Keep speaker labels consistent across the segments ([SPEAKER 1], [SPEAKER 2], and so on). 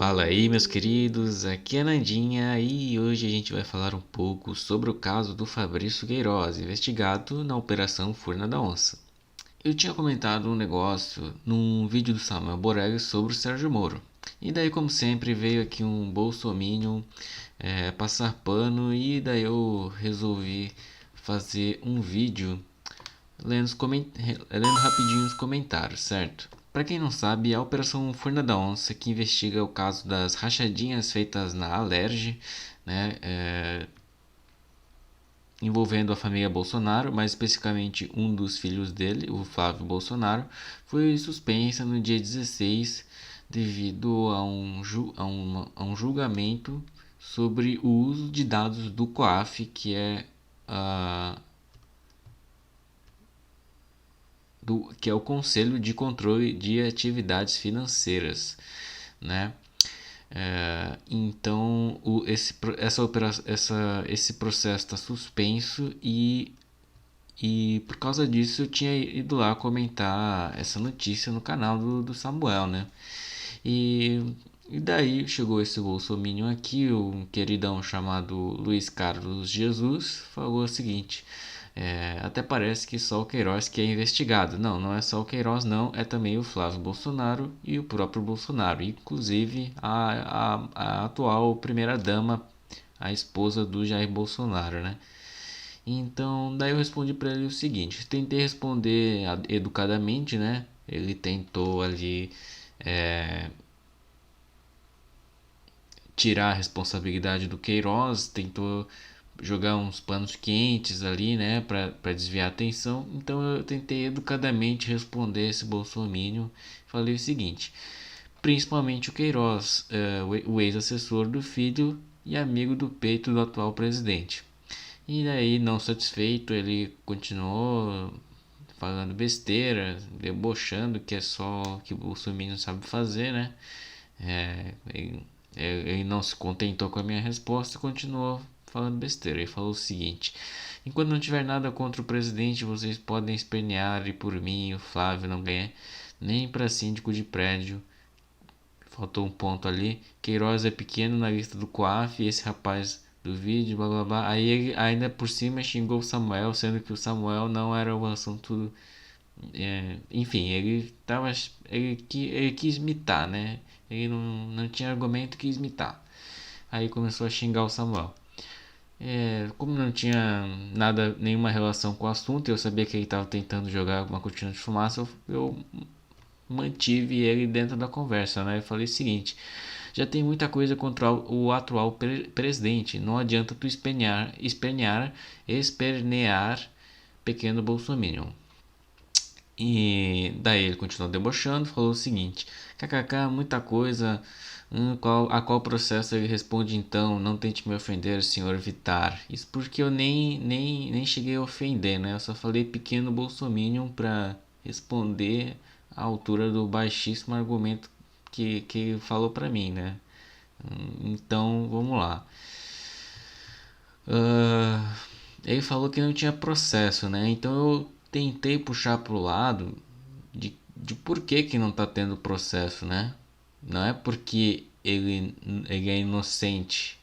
[SPEAKER 1] Fala aí, meus queridos, aqui é a Nandinha e hoje a gente vai falar um pouco sobre o caso do Fabrício Queiroz, investigado na Operação Furna da Onça. Eu tinha comentado um negócio num vídeo do Samuel Borelli sobre o Sérgio Moro. E daí, como sempre, veio aqui um bolsominion passar pano e daí eu resolvi fazer um vídeo lendo rapidinho os comentários, certo? Para quem não sabe, a Operação Furna da Onça, que investiga o caso das rachadinhas feitas na Alerj, né, envolvendo a família Bolsonaro, mais especificamente um dos filhos dele, o Flávio Bolsonaro, foi suspensa no dia 16 devido a um julgamento sobre o uso de dados do COAF, que é que é o Conselho de Controle de Atividades Financeiras, né? Então esse processo está suspenso e por causa disso eu tinha ido lá comentar essa notícia no canal do Samuel, né? E daí chegou esse bolsominion aqui, um queridão chamado Luiz Carlos Jesus, falou o seguinte: até parece que só o Queiroz que é investigado. Não, não é só o Queiroz não, é também o Flávio Bolsonaro e o próprio Bolsonaro, inclusive a atual primeira-dama, a esposa do Jair Bolsonaro, né? Então, daí eu respondi para ele o seguinte, tentei responder educadamente, né? Ele tentou ali tirar a responsabilidade do Queiroz, tentou jogar uns panos quentes ali, né, para desviar a atenção. Então eu tentei educadamente responder esse bolsominion. Falei o seguinte: principalmente o Queiroz, o ex-assessor do filho e amigo do peito do atual presidente. E daí, não satisfeito, ele continuou falando besteira, debochando que é só o que o bolsominion sabe fazer, né? Ele não se contentou com a minha resposta e continuou falando besteira. Ele falou o seguinte: enquanto não tiver nada contra o presidente, vocês podem espernear e por mim o Flávio não ganha nem para síndico de prédio. Faltou um ponto ali. Queiroz é pequeno na lista do COAF e esse rapaz do vídeo, blá blá blá. Aí ele ainda por cima xingou o Samuel, sendo que o Samuel não era o assunto. Enfim, ele quis imitar, né? Ele não tinha argumento, quis imitar. Aí começou a xingar o Samuel. Como não tinha nenhuma relação com o assunto, eu sabia que ele estava tentando jogar uma cortina de fumaça, eu mantive ele dentro da conversa, né? Eu falei o seguinte: já tem muita coisa contra o atual presidente, não adianta tu espernear pequeno bolsominion. E daí ele continuou debochando, falou o seguinte: kkk, muita coisa, a qual processo ele responde então, não tente me ofender, senhor Vitar. Isso porque eu nem cheguei a ofender, né? Eu só falei pequeno bolsominion para responder à altura do baixíssimo argumento que falou para mim, né? Então, vamos lá. Ele falou que não tinha processo, né? Então eu tentei puxar pro lado de por que não tá tendo processo, né? Não é porque ele é inocente,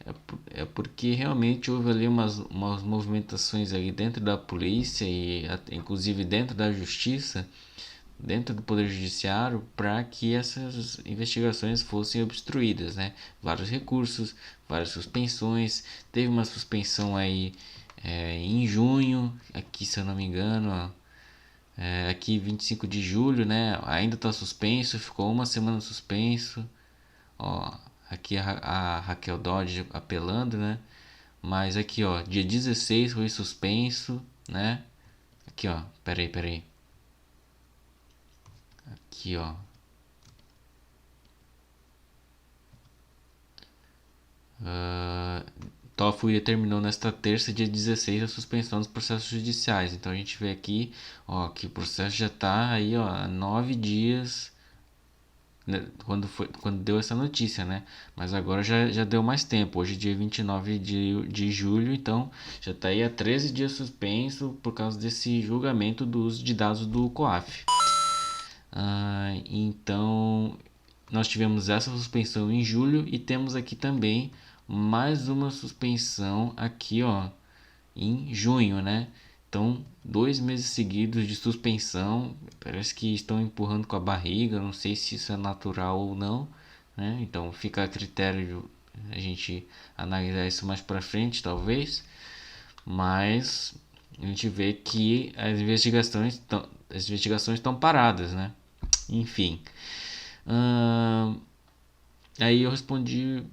[SPEAKER 1] é porque realmente houve ali umas movimentações ali dentro da polícia e inclusive dentro da justiça, dentro do Poder Judiciário, para que essas investigações fossem obstruídas, né? Vários recursos, várias suspensões, teve uma suspensão aí em junho, aqui se eu não me engano, ó, aqui 25 de julho, né? Ainda está suspenso, ficou uma semana suspenso, ó, aqui a Raquel Dodge apelando, né? Mas aqui, ó, dia 16 foi suspenso, né? Aqui, ó, peraí. Aqui, ó. Toffoli determinou nesta terça, dia 16, a suspensão dos processos judiciais. Então a gente vê aqui, ó, que o processo já está aí, ó, há 9 dias, né, quando deu essa notícia, né? Mas agora já deu mais tempo. Hoje é dia 29 de julho, então já está aí há 13 dias suspenso por causa desse julgamento do uso de dados do COAF. Então nós tivemos essa suspensão em julho e temos aqui também mais uma suspensão aqui, ó, em junho, né? Então, 2 meses seguidos de suspensão, parece que estão empurrando com a barriga, não sei se isso é natural ou não, né? Então, fica a critério de a gente analisar isso mais para frente, talvez, mas a gente vê que as investigações estão paradas, né? Enfim, aí eu respondi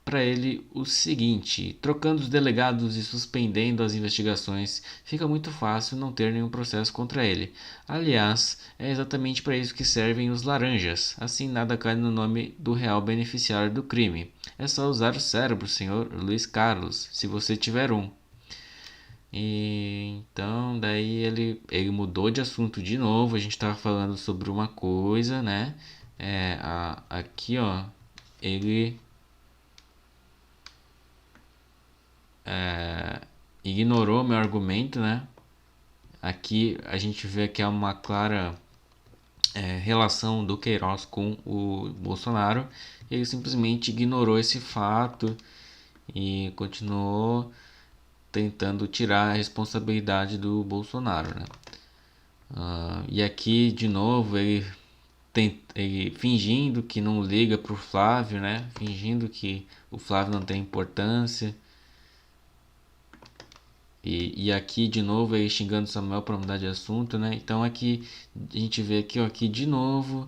[SPEAKER 1] para ele o seguinte: trocando os delegados e suspendendo as investigações, fica muito fácil não ter nenhum processo contra ele. Aliás, é exatamente para isso que servem os laranjas. Assim nada cai no nome do real beneficiário do crime. É só usar o cérebro, senhor Luiz Carlos, se você tiver um. E então daí ele mudou de assunto de novo. A gente estava falando sobre uma coisa, né? Aqui ó, ele ignorou meu argumento, né? Aqui a gente vê que há uma clara relação do Queiroz com o Bolsonaro. Ele simplesmente ignorou esse fato e continuou tentando tirar a responsabilidade do Bolsonaro, né? E aqui de novo ele fingindo que não liga pro Flávio, né? Fingindo que o Flávio não tem importância. E aqui de novo ele xingando Samuel para mudar de assunto, né? Então aqui a gente vê aqui, ó, aqui de novo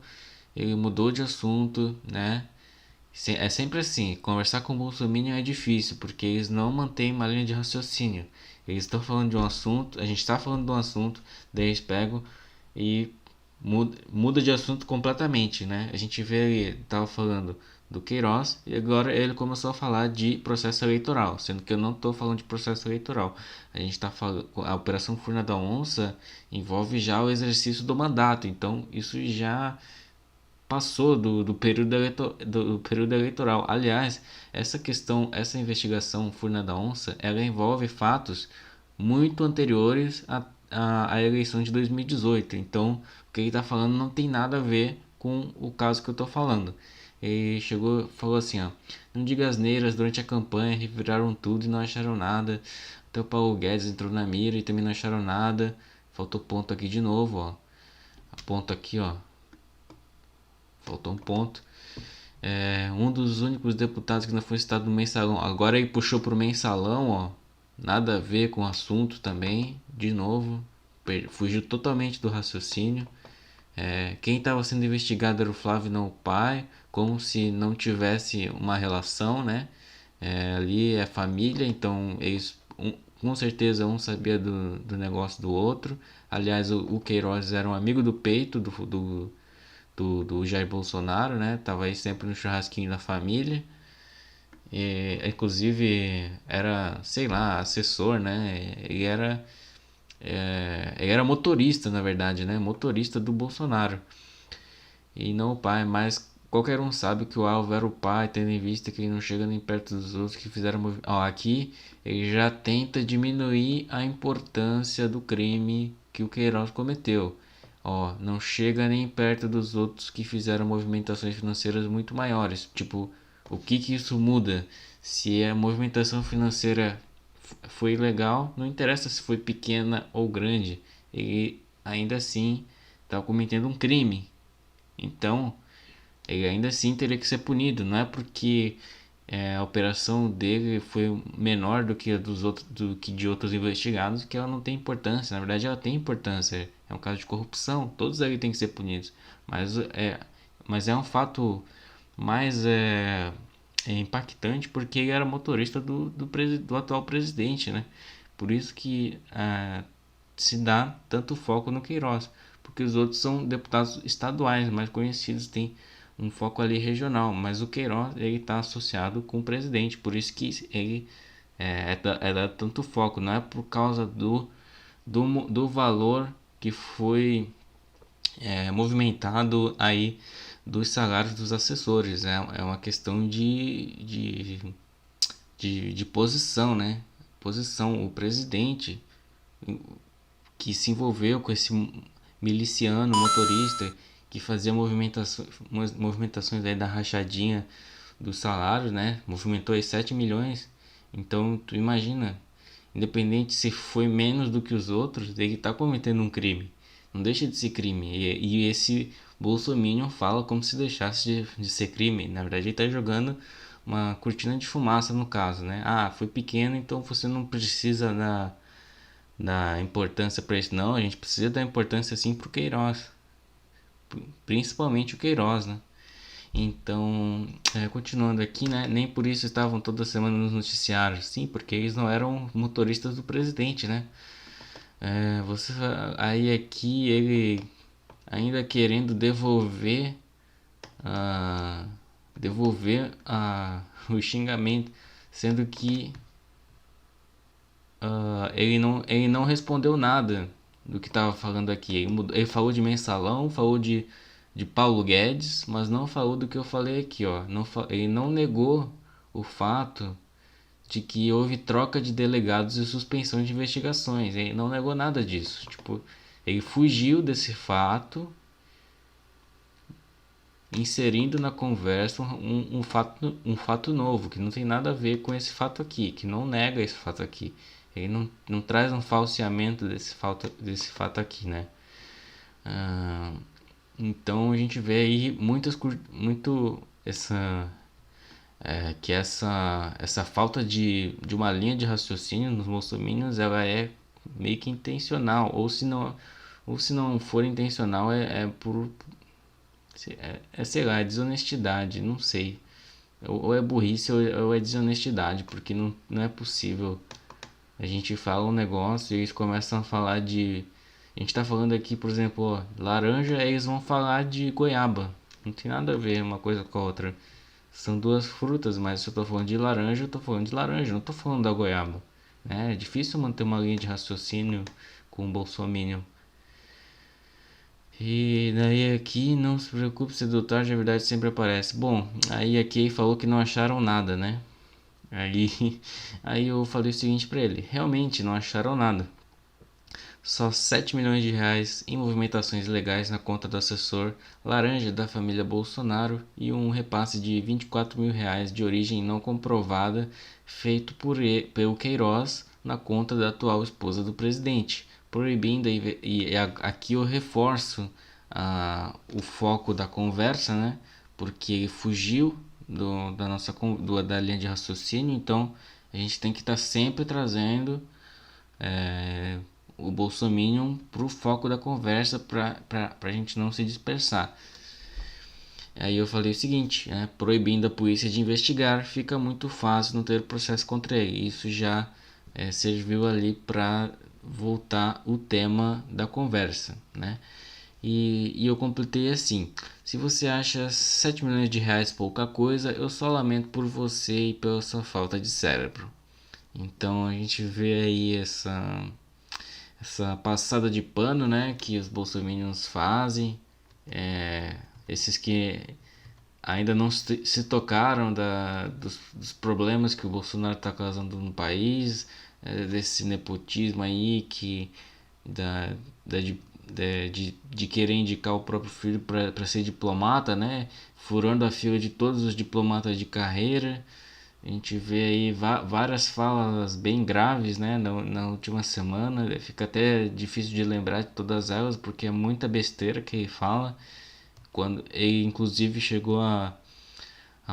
[SPEAKER 1] ele mudou de assunto, né? É sempre assim, conversar com o Bolsonaro é difícil, porque eles não mantêm uma linha de raciocínio. Eles estão falando de um assunto, a gente está falando de um assunto, daí eles pegam e muda de assunto completamente, né? A gente vê ele estava falando do Queiroz e agora ele começou a falar de processo eleitoral, sendo que eu não estou falando de processo eleitoral. A gente está falando, a Operação Furna da Onça envolve já o exercício do mandato, então isso já passou do período eleitoral. Aliás, essa investigação Furna da Onça, ela envolve fatos muito anteriores à eleição de 2018. Então, o que ele está falando não tem nada a ver com o caso que eu estou falando. Ele falou assim, ó: não diga asneiras, durante a campanha reviraram tudo e não acharam nada. Até o Paulo Guedes entrou na mira e também não acharam nada. Faltou ponto aqui de novo, ó. Ponto aqui, ó. Faltou um ponto. Um dos únicos deputados que não foi citado no mensalão. Agora ele puxou pro mensalão, ó. Nada a ver com o assunto também. De novo. Fugiu totalmente do raciocínio. Quem estava sendo investigado era o Flávio, não o pai. Como se não tivesse uma relação, né? Ali é família, então eles com certeza um sabia do negócio do outro. Aliás, o Queiroz era um amigo do peito do Jair Bolsonaro, né? Tava aí sempre no churrasquinho da família. Inclusive era, sei lá, assessor, né? Ele era motorista, na verdade, né? Motorista do Bolsonaro. E não o pai, mas qualquer um sabe que o alvo era o pai, tendo em vista que ele não chega nem perto dos outros que fizeram. Ó, aqui ele já tenta diminuir a importância do crime que o Queiroz cometeu. Ó, não chega nem perto dos outros que fizeram movimentações financeiras muito maiores. Tipo, o que isso muda? Se a movimentação financeira foi legal, não interessa se foi pequena ou grande, ele ainda assim está cometendo um crime. Então, ele ainda assim teria que ser punido. Não é porque a operação dele foi menor do que a dos outros, do que de outros investigados, que ela não tem importância. Na verdade, ela tem importância. É um caso de corrupção. Todos eles têm que ser punidos. Mas é um fato mais impactante porque ele era motorista do atual presidente, né? Por isso que se dá tanto foco no Queiroz, porque os outros são deputados estaduais mais conhecidos, tem um foco ali regional, mas o Queiroz ele está associado com o presidente, por isso que ele dá tanto foco, não é por causa do valor que foi movimentado aí dos salários dos assessores, é uma questão de posição, né? Posição, o presidente que se envolveu com esse miliciano motorista que fazia movimentações aí da rachadinha do salário, né? Movimentou aí 7 milhões. Então, tu imagina, independente se foi menos do que os outros, ele tá cometendo um crime. Não deixa de ser crime. E esse Bolsominion fala como se deixasse de ser crime. Na verdade, ele tá jogando uma cortina de fumaça no caso, né? Ah, foi pequeno, então você não precisa dar importância para isso. Não, a gente precisa dar importância sim pro Queiroz. Principalmente o Queiroz, né? Então, continuando aqui, né? Nem por isso estavam toda semana nos noticiários. Sim, porque eles não eram motoristas do presidente, né? Você aí aqui ele ainda querendo a o xingamento, sendo que ele não respondeu nada do que estava falando aqui. Ele falou de mensalão, falou de Paulo Guedes, mas não falou do que eu falei aqui, ó. Ele não negou o fato de que houve troca de delegados e suspensão de investigações. Ele não negou nada disso. Tipo, ele fugiu desse fato, inserindo na conversa um fato novo, que não tem nada a ver com esse fato aqui, que não nega esse fato aqui. Ele não traz um falseamento desse fato aqui, né? Então a gente vê aí muito essa falta de uma linha de raciocínio nos bolsominions, ela é meio que intencional, ou se não for intencional sei lá, é desonestidade, não sei. Ou é burrice ou é desonestidade, porque não é possível. A gente fala um negócio e eles começam a falar de. A gente tá falando aqui, por exemplo, ó, laranja, eles vão falar de goiaba. Não tem nada a ver uma coisa com a outra. São duas frutas, mas se eu tô falando de laranja, eu tô falando de laranja, não tô falando da goiaba. Né? É difícil manter uma linha de raciocínio com o Bolsonaro. E daí aqui, não se preocupe, cedo ou tarde a verdade sempre aparece. Bom, aí aqui ele falou que não acharam nada, né? Aí, aí eu falei o seguinte pra ele: realmente não acharam nada. Só 7 milhões de reais em movimentações ilegais na conta do assessor laranja da família Bolsonaro e um repasse de 24 mil reais de origem não comprovada feito pelo Queiroz na conta da atual esposa do presidente, proibindo aqui eu reforço o foco da conversa, né? Porque ele fugiu da linha de raciocínio, então a gente tem que estar sempre trazendo o Bolsominion pro foco da conversa pra gente não se dispersar. Aí eu falei o seguinte, proibindo a polícia de investigar, fica muito fácil não ter processo contra ele. Isso já serviu ali para voltar o tema da conversa, né? E eu completei assim: se você acha 7 milhões de reais pouca coisa, eu só lamento por você e pela sua falta de cérebro. Então a gente vê aí essa passada de pano, né, que os bolsominions fazem, esses que ainda não se tocaram dos problemas que o Bolsonaro está causando no país, desse nepotismo aí que da, da de querer indicar o próprio filho para ser diplomata, né, furando a fila de todos os diplomatas de carreira. A gente vê aí várias falas bem graves, né, na última semana. Fica até difícil de lembrar de todas elas, porque é muita besteira que ele fala. Quando ele, inclusive, chegou a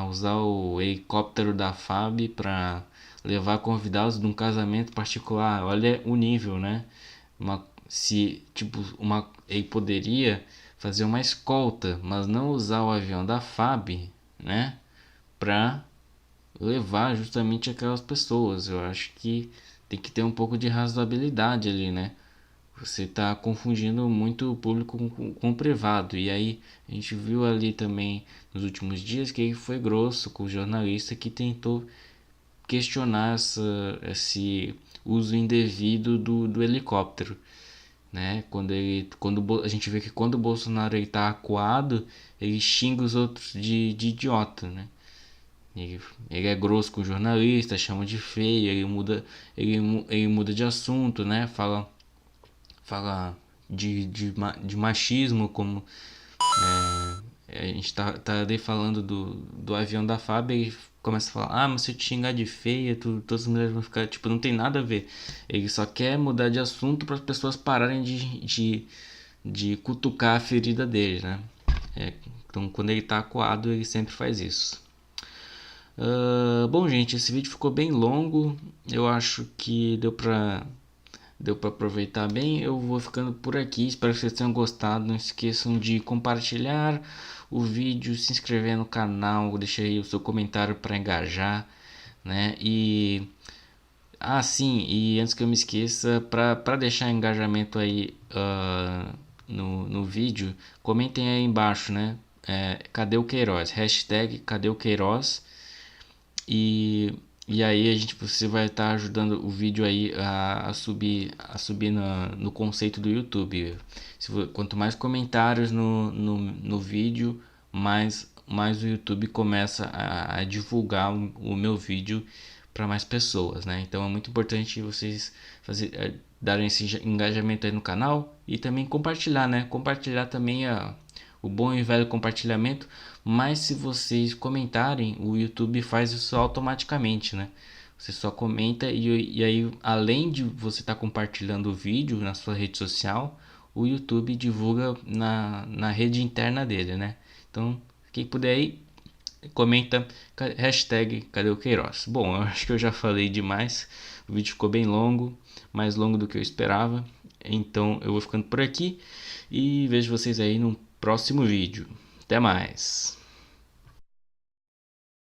[SPEAKER 1] usar o helicóptero da FAB para levar convidados de um casamento particular. Olha o nível, né? Ele poderia fazer uma escolta, mas não usar o avião da FAB, né, para levar justamente aquelas pessoas. Eu acho que tem que ter um pouco de razoabilidade ali, né? Você está confundindo muito o público com o privado. E aí a gente viu ali também nos últimos dias que ele foi grosso com o jornalista que tentou questionar esse uso indevido do helicóptero, né? Quando a gente vê que quando o Bolsonaro está acuado, ele xinga os outros de idiota, né? Ele é grosso com o jornalista, chama de feio, ele muda de assunto, né? Fala de machismo, como A gente tá ali falando do avião da Fábio e começa a falar, ah, mas se eu te xingar de feia, todas as mulheres vão ficar, tipo, não tem nada a ver. Ele só quer mudar de assunto para as pessoas pararem de cutucar a ferida dele, né? Então, quando ele tá acuado, ele sempre faz isso. Bom, gente, esse vídeo ficou bem longo. Eu acho que deu pra aproveitar bem. Eu vou ficando por aqui. Espero que vocês tenham gostado. Não esqueçam de compartilhar o vídeo, se inscrever no canal, deixar aí o seu comentário para engajar, né? Sim, e antes que eu me esqueça, para deixar engajamento aí no vídeo, comentem aí embaixo, né? Cadê o Queiroz? Hashtag Cadê o Queiroz? E, e aí você vai estar ajudando o vídeo aí a subir no conceito do YouTube. Quanto mais comentários no vídeo, mais o YouTube começa a divulgar o meu vídeo para mais pessoas, né? Então é muito importante vocês darem esse engajamento aí no canal e também compartilhar, né? Compartilhar também o bom e velho compartilhamento, mas se vocês comentarem, o YouTube faz isso automaticamente, né? Você só comenta e aí, além de você estar compartilhando o vídeo na sua rede social, o YouTube divulga na rede interna dele, né? Então, quem puder aí, comenta hashtag Cadê o Queiroz. Bom, eu acho que eu já falei demais, o vídeo ficou bem longo, mais longo do que eu esperava. Então eu vou ficando por aqui e vejo vocês aí no próximo vídeo. Até mais!